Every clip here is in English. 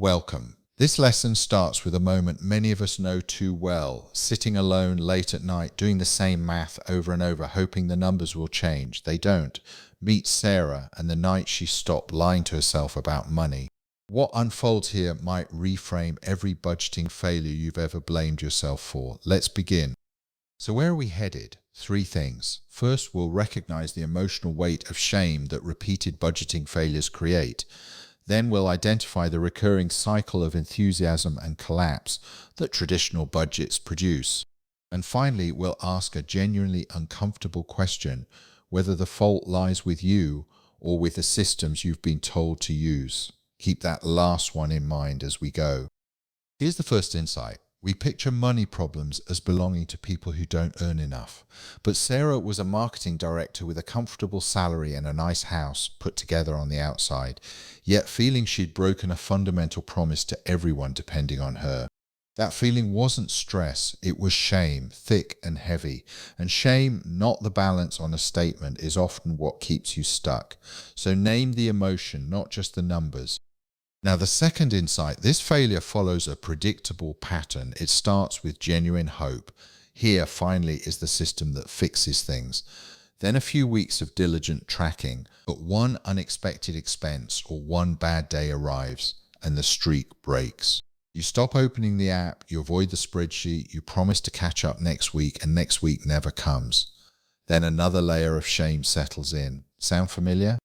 Welcome. This lesson starts with a moment many of us know too well, sitting alone late at night doing the same math over and over, hoping the numbers will change. They don't. Meet Sarah and the night she stopped lying to herself about money. What unfolds here might reframe every budgeting failure you've ever blamed yourself for. Let's begin. So where are we headed? 3 things. First, we'll recognize the emotional weight of shame that repeated budgeting failures create. Then we'll identify the recurring cycle of enthusiasm and collapse that traditional budgets produce. And finally, we'll ask a genuinely uncomfortable question, whether the fault lies with you or with the systems you've been told to use. Keep that last one in mind as we go. Here's the first insight. We picture money problems as belonging to people who don't earn enough. But Sarah was a marketing director with a comfortable salary and a nice house put together on the outside, yet feeling she'd broken a fundamental promise to everyone depending on her. That feeling wasn't stress, it was shame, thick and heavy. And shame, not the balance on a statement, is often what keeps you stuck. So name the emotion, not just the numbers. Now, the second insight, this failure follows a predictable pattern. It starts with genuine hope. Here, finally, is the system that fixes things. Then a few weeks of diligent tracking, but one unexpected expense or one bad day arrives, and the streak breaks. You stop opening the app, you avoid the spreadsheet, you promise to catch up next week, and next week never comes. Then another layer of shame settles in. Sound familiar?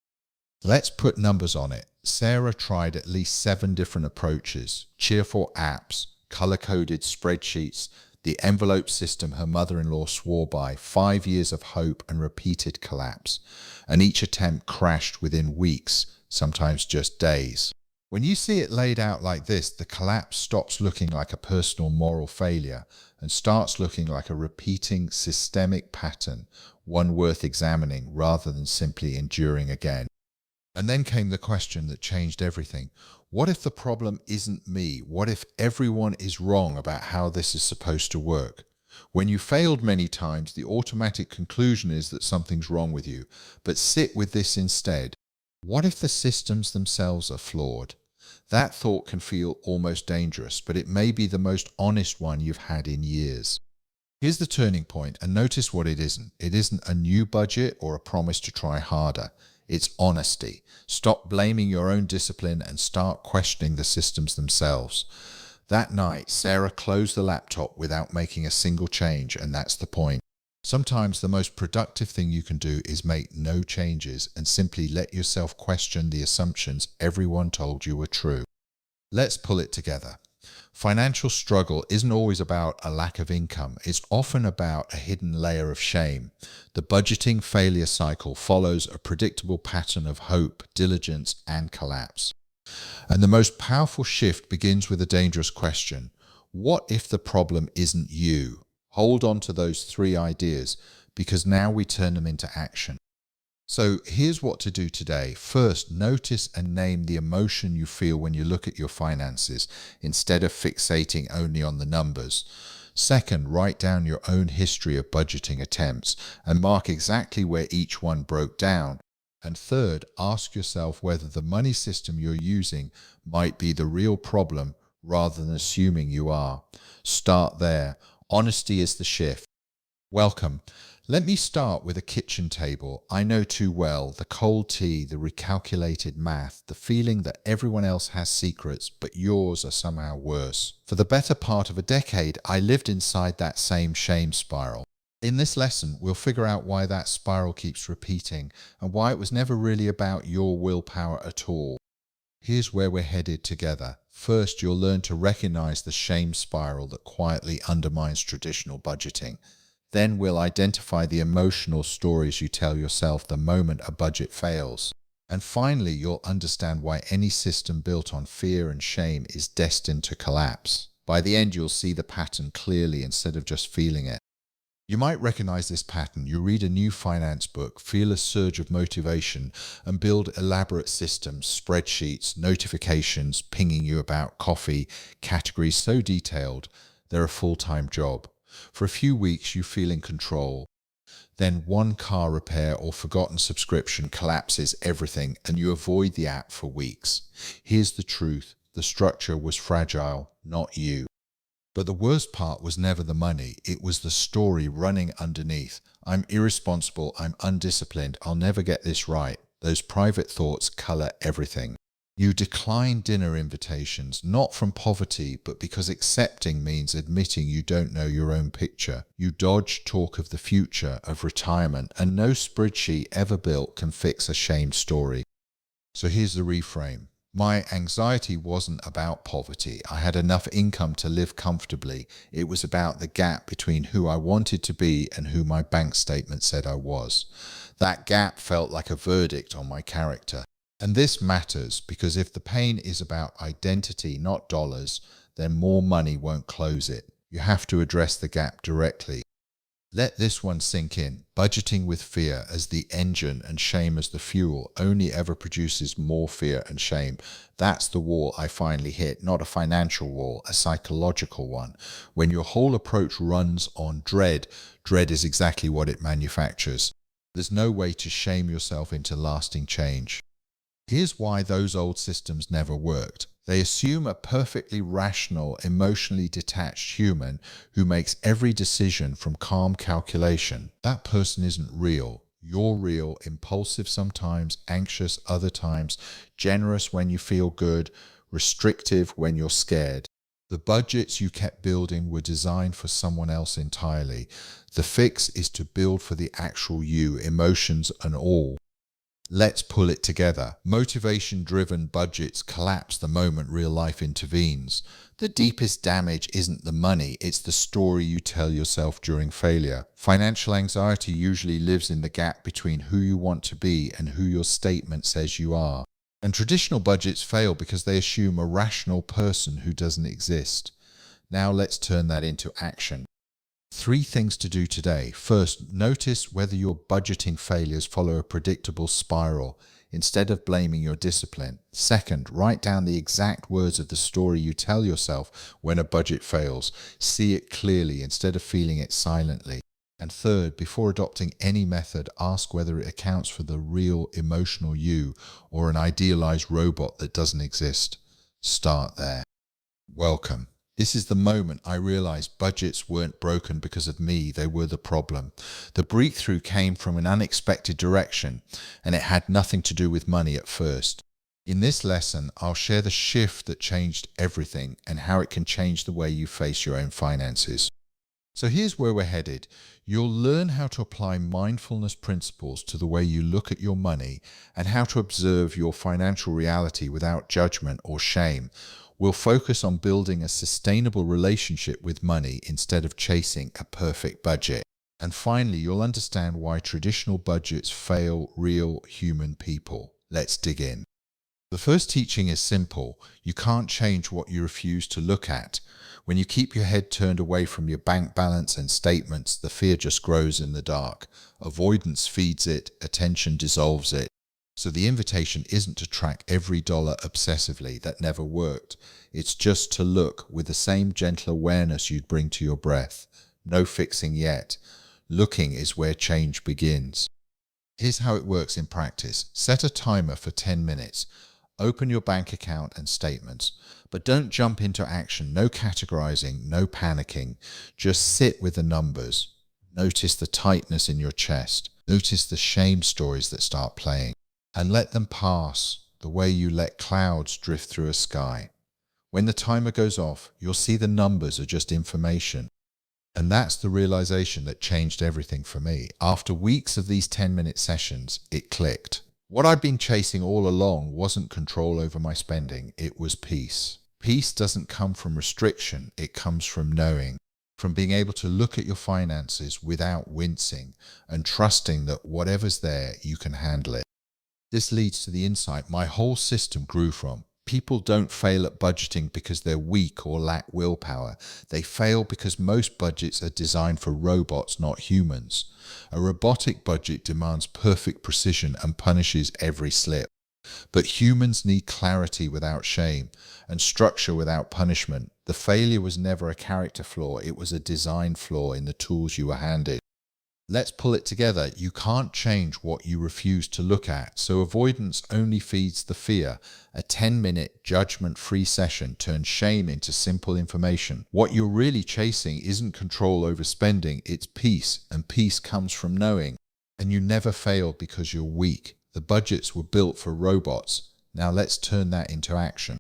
Let's put numbers on it. Sarah tried at least 7 different approaches: cheerful apps, color-coded spreadsheets, the envelope system her mother-in-law swore by, 5 years of hope and repeated collapse. And each attempt crashed within weeks, sometimes just days. When you see it laid out like this, the collapse stops looking like a personal moral failure and starts looking like a repeating systemic pattern, one worth examining rather than simply enduring again. And then came the question that changed everything. What if the problem isn't me? What if everyone is wrong about how this is supposed to work? When you failed many times, the automatic conclusion is that something's wrong with you. But sit with this instead. What if the systems themselves are flawed? That thought can feel almost dangerous, but it may be the most honest one you've had in years. Here's the turning point, and notice what it isn't. It isn't a new budget or a promise to try harder. It's honesty. Stop blaming your own discipline and start questioning the systems themselves. That night, Sarah closed the laptop without making a single change, and that's the point. Sometimes the most productive thing you can do is make no changes and simply let yourself question the assumptions everyone told you were true. Let's pull it together. Financial struggle isn't always about a lack of income. It's often about a hidden layer of shame. The budgeting failure cycle follows a predictable pattern of hope, diligence, and collapse. And the most powerful shift begins with a dangerous question. What if the problem isn't you? Hold on to those 3 ideas, because now we turn them into action. So here's what to do today. First, notice and name the emotion you feel when you look at your finances, instead of fixating only on the numbers. Second, write down your own history of budgeting attempts and mark exactly where each one broke down. And third, ask yourself whether the money system you're using might be the real problem rather than assuming you are. Start there. Honesty is the shift. Welcome. Let me start with a kitchen table. I know too well the cold tea, the recalculated math, the feeling that everyone else has secrets, but yours are somehow worse. For the better part of a decade, I lived inside that same shame spiral. In this lesson, we'll figure out why that spiral keeps repeating and why it was never really about your willpower at all. Here's where we're headed together. First, you'll learn to recognize the shame spiral that quietly undermines traditional budgeting. Then we'll identify the emotional stories you tell yourself the moment a budget fails. And finally, you'll understand why any system built on fear and shame is destined to collapse. By the end, you'll see the pattern clearly instead of just feeling it. You might recognize this pattern. You read a new finance book, feel a surge of motivation, and build elaborate systems, spreadsheets, notifications, pinging you about coffee, categories so detailed they're a full-time job. For a few weeks, you feel in control. Then one car repair or forgotten subscription collapses everything and you avoid the app for weeks. Here's the truth. The The structure was fragile, not you. But the worst part was never the money. It was the story running underneath. I'm irresponsible. I'm undisciplined. I'll never get this right. Those private thoughts color everything. You decline dinner invitations, not from poverty, but because accepting means admitting you don't know your own picture. You dodge talk of the future, of retirement, and no spreadsheet ever built can fix a shamed story. So here's the reframe. My anxiety wasn't about poverty. I had enough income to live comfortably. It was about the gap between who I wanted to be and who my bank statement said I was. That gap felt like a verdict on my character. And this matters because if the pain is about identity, not dollars, then more money won't close it. You have to address the gap directly. Let this one sink in. Budgeting with fear as the engine and shame as the fuel only ever produces more fear and shame. That's the wall I finally hit, not a financial wall, a psychological one. When your whole approach runs on dread, dread is exactly what it manufactures. There's no way to shame yourself into lasting change. Here's why those old systems never worked. They assume a perfectly rational, emotionally detached human who makes every decision from calm calculation. That person isn't real. You're real, impulsive sometimes, anxious other times, generous when you feel good, restrictive when you're scared. The budgets you kept building were designed for someone else entirely. The fix is to build for the actual you, emotions and all. Let's pull it together. Motivation-driven budgets collapse the moment real life intervenes. The deepest damage isn't the money, it's the story you tell yourself during failure. Financial anxiety usually lives in the gap between who you want to be and who your statement says you are. And traditional budgets fail because they assume a rational person who doesn't exist. Now let's turn that into action. 3 things to do today. First, notice whether your budgeting failures follow a predictable spiral instead of blaming your discipline. Second, write down the exact words of the story you tell yourself when a budget fails. See it clearly instead of feeling it silently. And third, before adopting any method, ask whether it accounts for the real emotional you or an idealized robot that doesn't exist. Start there. Welcome. This is the moment I realized budgets weren't broken because of me, they were the problem. The breakthrough came from an unexpected direction, and it had nothing to do with money at first. In this lesson, I'll share the shift that changed everything and how it can change the way you face your own finances. So here's where we're headed. You'll learn how to apply mindfulness principles to the way you look at your money and how to observe your financial reality without judgment or shame. We'll focus on building a sustainable relationship with money instead of chasing a perfect budget. And finally, you'll understand why traditional budgets fail real human people. Let's dig in. The first teaching is simple. You can't change what you refuse to look at. When you keep your head turned away from your bank balance and statements, the fear just grows in the dark. Avoidance feeds it, attention dissolves it. So the invitation isn't to track every dollar obsessively. That never worked. It's just to look with the same gentle awareness you'd bring to your breath. No fixing yet. Looking is where change begins. Here's how it works in practice. Set a timer for 10 minutes. Open your bank account and statements. But don't jump into action. No categorizing, no panicking. Just sit with the numbers. Notice the tightness in your chest. Notice the shame stories that start playing. And let them pass the way you let clouds drift through a sky. When the timer goes off, you'll see the numbers are just information. And that's the realization that changed everything for me. After weeks of these 10-minute sessions, it clicked. What I'd been chasing all along wasn't control over my spending, it was peace. Peace doesn't come from restriction, it comes from knowing. From being able to look at your finances without wincing and trusting that whatever's there, you can handle it. This leads to the insight my whole system grew from. People don't fail at budgeting because they're weak or lack willpower. They fail because most budgets are designed for robots, not humans. A robotic budget demands perfect precision and punishes every slip. But humans need clarity without shame and structure without punishment. The failure was never a character flaw, it was a design flaw in the tools you were handed. Let's pull it together. You can't change what you refuse to look at, so avoidance only feeds the fear. A 10-minute judgment-free session turns shame into simple information. What you're really chasing isn't control over spending, it's peace, and peace comes from knowing. And you never fail because you're weak. The budgets were built for robots. Now let's turn that into action.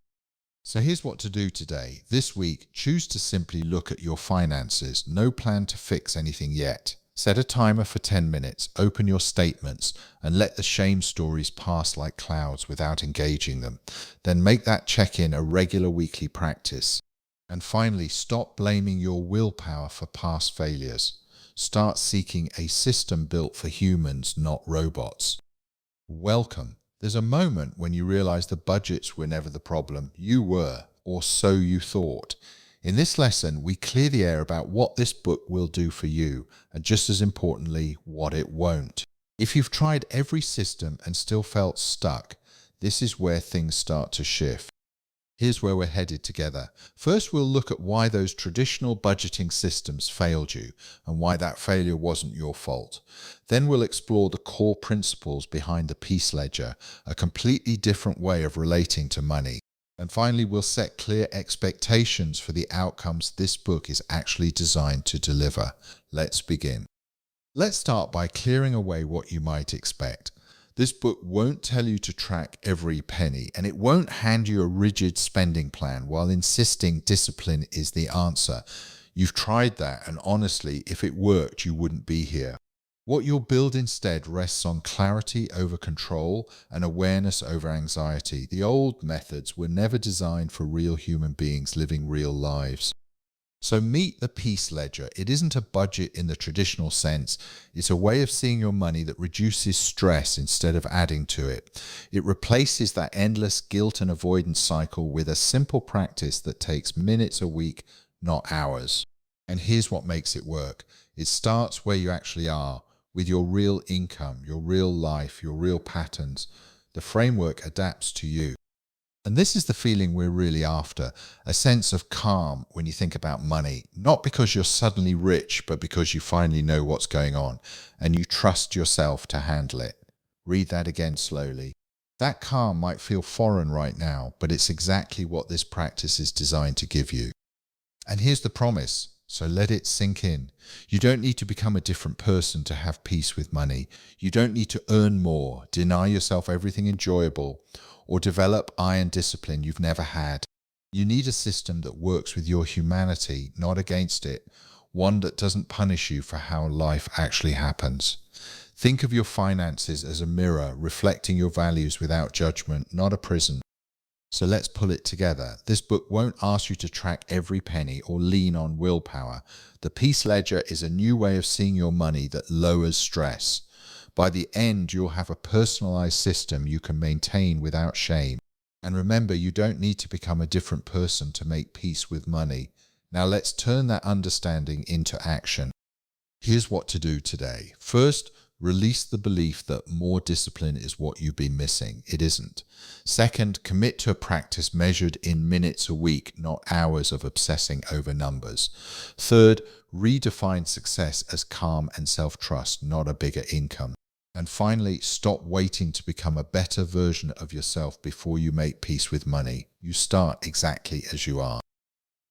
So here's what to do today. This week, choose to simply look at your finances. No plan to fix anything yet. Set a timer for 10 minutes, open your statements, and let the shame stories pass like clouds without engaging them. Then make that check-in a regular weekly practice. And finally, stop blaming your willpower for past failures. Start seeking a system built for humans, not robots. Welcome. There's a moment when you realize the budgets were never the problem. You were, or so you thought. In this lesson, we clear the air about what this book will do for you, and just as importantly, what it won't. If you've tried every system and still felt stuck, this is where things start to shift. Here's where we're headed together. First, we'll look at why those traditional budgeting systems failed you, and why that failure wasn't your fault. Then we'll explore the core principles behind the Peace Ledger, a completely different way of relating to money. And finally, we'll set clear expectations for the outcomes this book is actually designed to deliver. Let's begin. Let's start by clearing away what you might expect. This book won't tell you to track every penny, and it won't hand you a rigid spending plan while insisting discipline is the answer. You've tried that, and honestly, if it worked, you wouldn't be here. What you'll build instead rests on clarity over control and awareness over anxiety. The old methods were never designed for real human beings living real lives. So meet the Peace Ledger. It isn't a budget in the traditional sense. It's a way of seeing your money that reduces stress instead of adding to it. It replaces that endless guilt and avoidance cycle with a simple practice that takes minutes a week, not hours. And here's what makes it work. It starts where you actually are, with your real income, your real life, your real patterns. The framework adapts to you. And this is the feeling we're really after, a sense of calm when you think about money, not because you're suddenly rich, but because you finally know what's going on and you trust yourself to handle it. Read that again slowly. That calm might feel foreign right now, but it's exactly what this practice is designed to give you. And here's the promise. So let it sink in. You don't need to become a different person to have peace with money. You don't need to earn more, deny yourself everything enjoyable, or develop iron discipline you've never had. You need a system that works with your humanity, not against it. One that doesn't punish you for how life actually happens. Think of your finances as a mirror, reflecting your values without judgment, not a prison. So let's pull it together. This book won't ask you to track every penny or lean on willpower. The Peace Ledger is a new way of seeing your money that lowers stress. By the end, you'll have a personalized system you can maintain without shame. And remember, you don't need to become a different person to make peace with money. Now let's turn that understanding into action. Here's what to do today. First, release the belief that more discipline is what you've been missing. It isn't. Second, commit to a practice measured in minutes a week, not hours of obsessing over numbers. Third, redefine success as calm and self-trust, not a bigger income. And finally, stop waiting to become a better version of yourself before you make peace with money. You start exactly as you are.